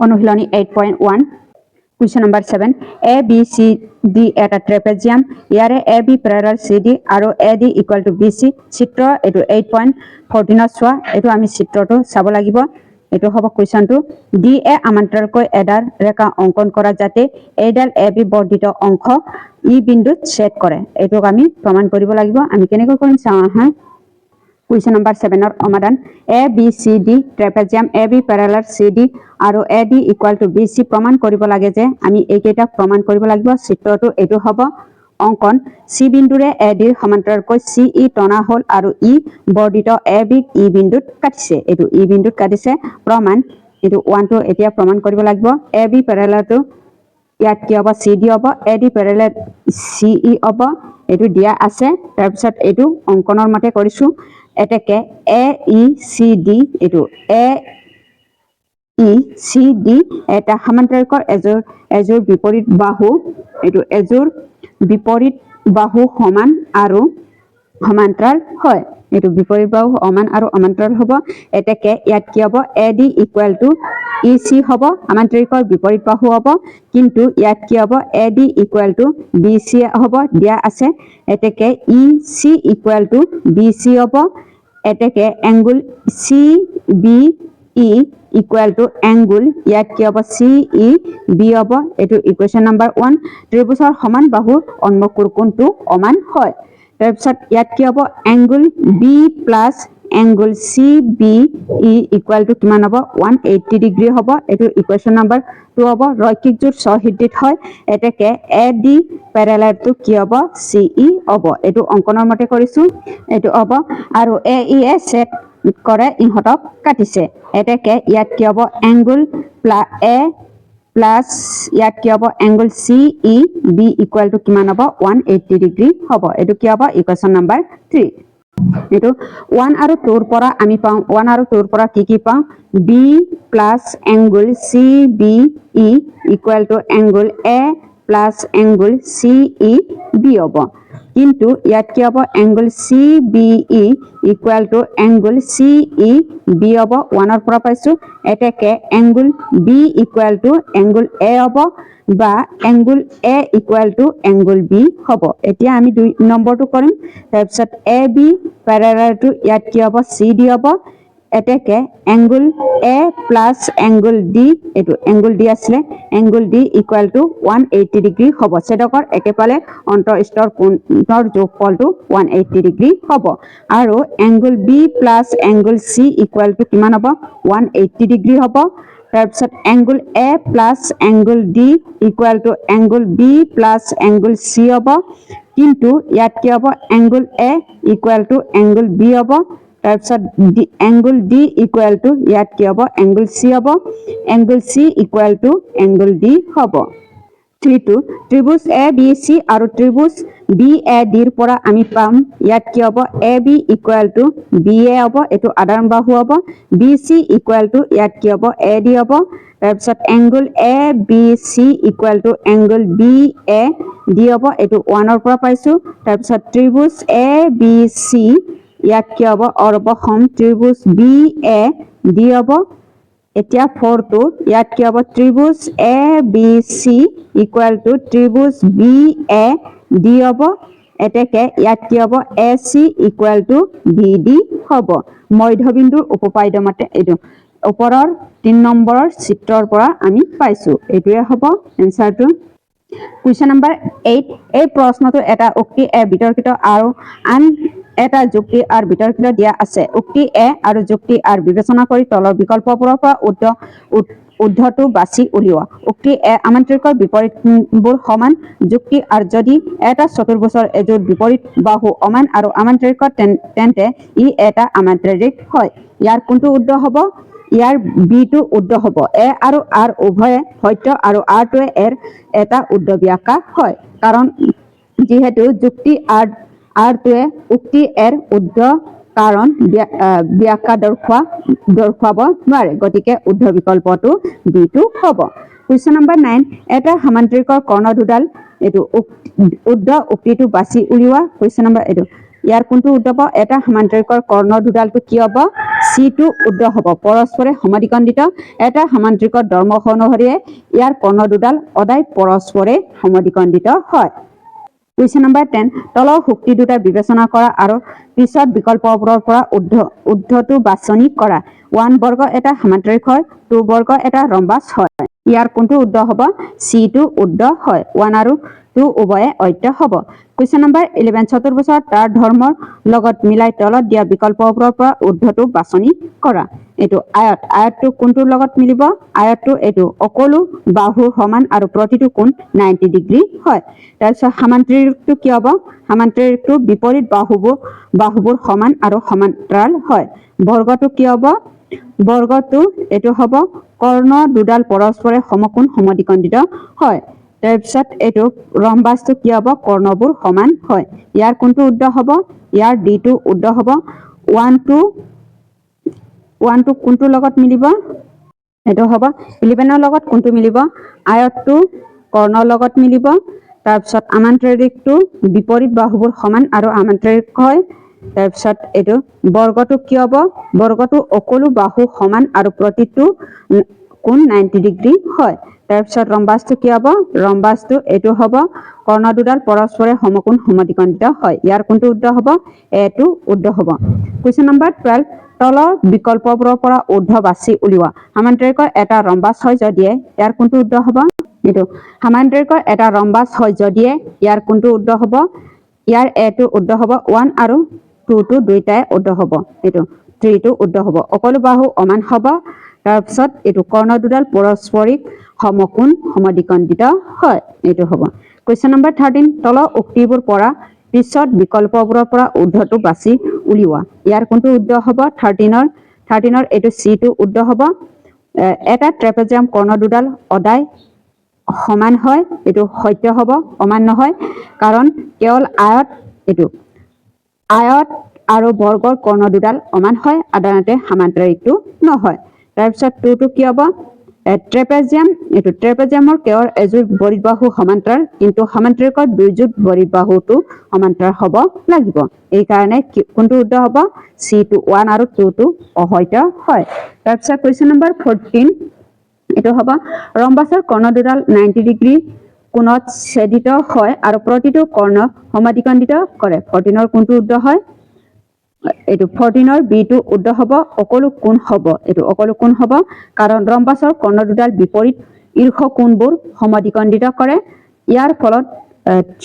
অনুশীলনী 8.1 question number 7 a b c d এটা trapezium ইয়াৰে a b Pyarelal c d আৰু a d equal to b c চিত্ৰ এটো 8.14 চোৱা এটো আমি চিত্ৰটো চাব লাগিব এটো হ'ব কোৱেশ্চনটো d a আমান্তৰকৈ এডাল ৰেখা অংকন কৰা যাতে এডাল a b বৰ্ধিত অংশ ই বিন্দুত ছেদ কৰে এটোক আমি প্ৰমাণ কৰিব লাগিব আমি কেনেকৈ কৰিম চাওঁ হা Question number 7 or Amadan A B C D trapezium A B parallel C D আৰু A D equal to B C প্ৰমাণ কৰিব লাগে যে আমি এইকেইটা প্ৰমাণ কৰিব লাগিব চিত্ৰটো এটো হ'ব অংকন C বিন্দুৰে A D সমান্তৰালকৈ C E টনা হল আৰু E বৰ্ধিত A B E বিন্দুত কাটিছে এটো E বিন্দুত কাটিছে প্ৰমাণ এটো 1 টো এতিয়া প্ৰমাণ কৰিব লাগিব A B parallel to ইয়াত কি হ'ব C D হ'ব A D parallel C E হ'ব এটো দিয়া আছে তাৰ পিছত এটো অংকনৰ মতে কৰিছো এটাকে A E C D এটো A E C D এটা সমান্তৰালকৰ এজোৰ বিপৰীত বাহু এটো এজোৰ বিপৰীত বাহু সমান আৰু সমান্তৰাল হয় এটো বিপৰীত বাহু সমান আৰু সমান্তৰাল হ'ব এটাকে ইয়াত কি হ'ব AD equal to EC হ'ব সমান্তৰালকৰ বিপৰীত বাহু হ'ব কিন্তু ইয়াত কি হ'ব AD equal to BC হ'ব দিয়া আছে এটাকে EC equal to BC হ'ব এটাকে angle CBE equal to angle ইয়াত কি হ'ব CEB হ'ব এটো ইকুৱেশ্যন নম্বৰ 1 ত্ৰিভুজৰ সমান বাহুৰ উন্মুখ কোণটো সমান হয় তাৰ পিছত ইয়াত কি হ'ব angle B plus angle CBE equal to কিমান হ'ব 180 ডিগ্ৰী হ'ব এটো ইকুৱেশ্যন নম্বৰ 2 হ'ব ৰৈখিক জোৰ সহৃদয়িত হয় এটাকে AD parallel to কি হ'ব CE হ'ব এটো অংকনৰ মতে কৰিছো এটো হ'ব আৰু AE সেট কৰে ইহতক কাটিছে এটাকে ইয়াত কি হ'ব angle A plus ইয়াত কি হ'ব angle CEB equal to কিমান হ'ব 180 ডিগ্ৰী হ'ব এটো কি হ'ব ইকুৱেশ্যন নম্বৰ 3 এটো 1 আৰু 2 ৰ পৰা আমি পাওঁ 1 আৰু 2 ৰ পৰা কি পাওঁ B plus angle CBE equal to angle A plus angle CEB হ'ব কিন্তু ইয়াত কি হ'ব angle CBE equal to angle CEB হ'ব 1 ৰ পৰা পাইছো এটাকে angle B equal to angle A হ'ব বা angle A equal to angle B হ'ব এতিয়া আমি 2 নম্বৰটো কৰিম তাৰ পিছত AB parallel to ইয়াত কি হ'ব CD হ'ব এটাকে angle A plus angle D এটো angle D আসলে angle D equal to 180 degree হ'ব সেদকৰ একেফালে অন্তঃস্থৰ কোণৰ যোগফলটো 180 ডিগ্ৰী হ'ব আৰু angle B plus angle C equal to কিমান হ'ব 180 ডিগ্ৰী হ'ব তাৰ পিছত angle A plus angle D equal to angle B plus angle C হ'ব কিন্তু ইয়াত কি হ'ব angle A equal to angle B হ'ব তাৰ পিছত angle D equal to ইয়াত কি হ'ব angle C হ'ব angle C equal to angle D হ'ব 3 ত্ৰিভুজ ABC আৰু ত্ৰিভুজ BAD ৰ পৰা আমি পাম ইয়াত কি হ'ব AB equal to BA হ'ব এটো আধাৰণ বাহু হ'ব BC equal to ইয়াত কি হ'ব AD হ'ব তাৰ পিছত angle ABC equal to angle BAD হ'ব এটো 1 ৰ পৰা পাইছো তাৰ পিছত ত্ৰিভুজ ABC ইয়াত কি হ'ব অৰ্বসম ত্ৰিভুজ BAD হ'ব এতিয়া 4 টো ইয়াত কি হ'ব ত্ৰিভুজ ABC equal to ত্ৰিভুজ BAD হ'ব এটাকে ইয়াত কি হ'ব AC equal to BD হ'ব মধ্যবিন্দুৰ উপপাদ্য মতে এটো ওপৰৰ 3 নম্বৰৰ চিত্ৰৰ পৰা আমি পাইছো এটোৱে হ'ব এনসাৰটো Question number 8 এই প্ৰশ্নটো এটা উক্তি এ বিতৰ্কিত আৰু আন এটা যুক্তি আৰু বিতৰ্কিত দিয়া আছে উক্তি এ আৰু যুক্তি আৰু বিবেচনা কৰি তলৰ বিকল্পবোৰৰ পৰা উদ্ধটো বাছি উলিওৱা উক্তি এ আমান্তৰিকৰ বিপৰীতবোৰ সমান যুক্তি আৰু যদি এটা চতুৰ্ভুজৰ এজোৰ বিপৰীত বাহু সমান আৰু আমান্তৰিকৰ তেন্তে ই এটা আমান্তৰিক হয় ইয়াৰ কোনটো উদ্ধ হ'ব ইয়াৰ বি টো উদ্ধ হ'ব এ আৰু আৰ উভয়ে সত্য আৰু আৰ টোৱে এৰ এটা উদ্ধ ব্যাখ্যা হয় কাৰণ যেহেতু যুক্তি আৰ টোৱে উক্তি এৰ উদ্ধ কাৰণ ব্যাখ্যা দৰ্শাব নোৱাৰে গতিকে উদ্ধ বিকল্পটো বি টো হ'ব Question number 9 এটা সমান্তৰিকৰ কৰ্ণ দুডাল এটো উদ্ধ উক্তিটো বাছি উলিওৱা Question number এটো ইয়াৰ কোনটো উদ্ধ হ'ব এটা সমান্তৰিকৰ কৰ্ণ দুডালটো কি হ'ব C C2 উদ্ধ হ'ব পৰস্পৰে সমদ্বিখণ্ডিত এটা সামান্তৰিকৰ ধৰ্ম অনুসৰি ইয়াৰ কৰ্ণ দুডাল সদায় পৰস্পৰে সমদ্বিখণ্ডিত হয় কুৱেশ্যন নম্বৰ 10 তলৰ শক্তি দুটা বিবেচনা কৰা আৰু পিছত বিকল্পবোৰৰ পৰা উদ্ধটো বাছনি কৰা 1 বৰ্গ এটা সামান্তৰিক হয় 2 বৰ্গ এটা ৰম্বাস হয় ইয়াৰ কোনটো উদ্ধ হ'ব C2 উদ্ধ হয় 1 আৰু 2 উভয়ে অদ্য হ'ব কুৱেশ্যন নম্বৰ 11 চতুৰ্ভুজৰ তাৰ ধৰ্মৰ লগত মিলাই তলত দিয়া বিকল্পবোৰৰ পৰা উদ্ধটো বাছনি কৰা এটো আয়তটো কোনটোৰ লগত মিলিব আয়তটো এটো সকলো বাহুৰ সমান আৰু প্ৰতিটো কোণ 90 ডিগ্ৰী হয় তাৰপিছত সামান্তৰিকটো কি হ'ব সামান্তৰিকটো বিপৰীত বাহুবোৰ সমান আৰু সমান্তৰাল হয় বৰ্গটো কি হ'ব বৰ্গটো এটো হ'ব কৰ্ণ দুডাল পৰস্পৰে সমকোণ সমদ্বিখণ্ডিত হয় তাৰপিছত এটো ৰম্বাসটো কি হ'ব কৰ্ণবোৰ সমান হয় ইয়াৰ কোনটো উদ্ধ হ'ব ইয়াৰ D2 উদ্ধ হ'ব 1 to কোনটোৰ লগত মিলিব এটো হ'ব 11 ৰ লগত কোনটো মিলিব আয়তটো কৰ্ণৰ লগত মিলিব তাৰপিছত আমান্তৰিকটো বিপৰীত বাহুবোৰ সমান আৰু আমান্তৰিক হয় তাৰপিছত এটো বৰ্গটো কি হ'ব বৰ্গটো সকলো বাহু সমান আৰু প্ৰতিটো কোণ 90 ডিগ্ৰী হয় তাৰপিছত ৰম্বাসটো কি হ'ব ৰম্বাসটো এটো হ'ব কৰ্ণ দুডাল পৰস্পৰে সমকোণ সমদ্বিখণ্ডিত হয় ইয়াৰ কোনটো উদ্ধ হ'ব এটো উদ্ধ হ'ব কুৱেশ্যন নম্বৰ 12 তলৰ বিকল্পবোৰৰ পৰা উদ্ধ বাছি উলিওৱা সামান্তৰিকৰ এটা ৰম্বাস হয় যদিয়ে ইয়াৰ কোনটো উদ্ধ হ'ব এটো সামান্তৰিকৰ এটা ৰম্বাস হয় যদিয়ে ইয়াৰ কোনটো উদ্ধ হ'ব ইয়াৰ এটো উদ্ধ হ'ব 1 আৰু 2 টো দুইটাই উদ্ধ হ'ব এটো 3 টো উদ্ধ হ'ব সকলো বাহু সমান হ'ব তাৰপিছত এটো কৰ্ণ দুডাল পৰস্পৰিক সমকোণ সমদ্বিখণ্ডিত হয় এটো হ'ব কুৱেশ্যন নম্বৰ 13 তলৰ উক্তিবোৰ পৰা পিছত বিকল্পবোৰৰ পৰা উদ্ধটো বাছি উলিওৱা ইয়াৰ কোনটো উদ্ধ হ'ব 13ৰ এটো C2 উদ্ধ হ'ব এটা ট্ৰেপেজিয়াম কৰ্ণ দুডাল সদায় সমান হয় এটো সত্য হ'ব সমান নহয় কাৰণ কেৱল আয়ত আৰু বৰ্গৰ কৰ্ণ দুডাল সমান হয় সাধাৰণতে সামান্তৰিকটো নহয় তাৰপিছত 2 টো কি হ'ব ট্ৰেপেজিয়ামৰ কেৱল এযোৰ বৰিবাহু সমান্তৰাল কিন্তু সামান্তৰিকৰ দুইযোৰ বৰিবাহুটো সমান্তৰাল হ'ব লাগিব এই কাৰণে কোনটো উদ্ধ হ'ব C2 1 আৰু 2 টো অসত্য হয় তাৰপিছত কুৱেশ্যন নম্বৰ 14 এটো হ'ব ৰম্বাসৰ কৰ্ণ দুডাল 90 ডিগ্ৰী কোণত ছেদিত হয় আৰু প্ৰতিটো কৰ্ণ সমদ্বিখণ্ডিত কৰে 14ৰ কোনটো উদ্ধ হয় এটো 14ৰ B2 উদ্ধ হ'ব সকলো কোণ হ'ব এটো সকলো কোণ হ'ব কাৰণ ৰম্বাসৰ কৰ্ণ দুডাল বিপৰীত ঈৰ্ষ কোণবোৰ সমদ্বিখণ্ডিত কৰে ইয়াৰ ফলত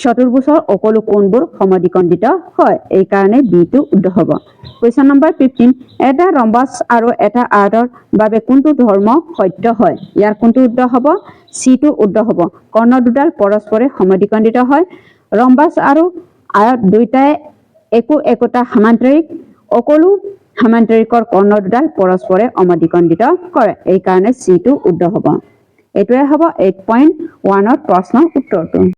চতুৰ্ভুজৰ সকলো কোণবোৰ সমদ্বিখণ্ডিত হয় এই কাৰণে B2 উদ্ধ হ'ব কুৱেশ্যন নম্বৰ 15 এটা ৰম্বাস আৰু এটা আয়তৰ বাবে কোনটো ধৰ্ম সত্য হয় ইয়াৰ কোনটো উদ্ধ হ'ব C2 উদ্ধ হ'ব কৰ্ণ দুডাল পৰস্পৰে সমদ্বিখণ্ডিত হয় ৰম্বাস আৰু আয়ত দুইটাই একোটা সামান্তৰিক সকলো সামান্তৰিকৰ কৰ্ণ দুডাল পৰস্পৰে সমদ্বিখণ্ডিত কৰে এই কাৰণে C2 উদ্ধ হ'ব এটোৱে হ'ব 8.1 ৰ প্ৰশ্নৰ উত্তৰটো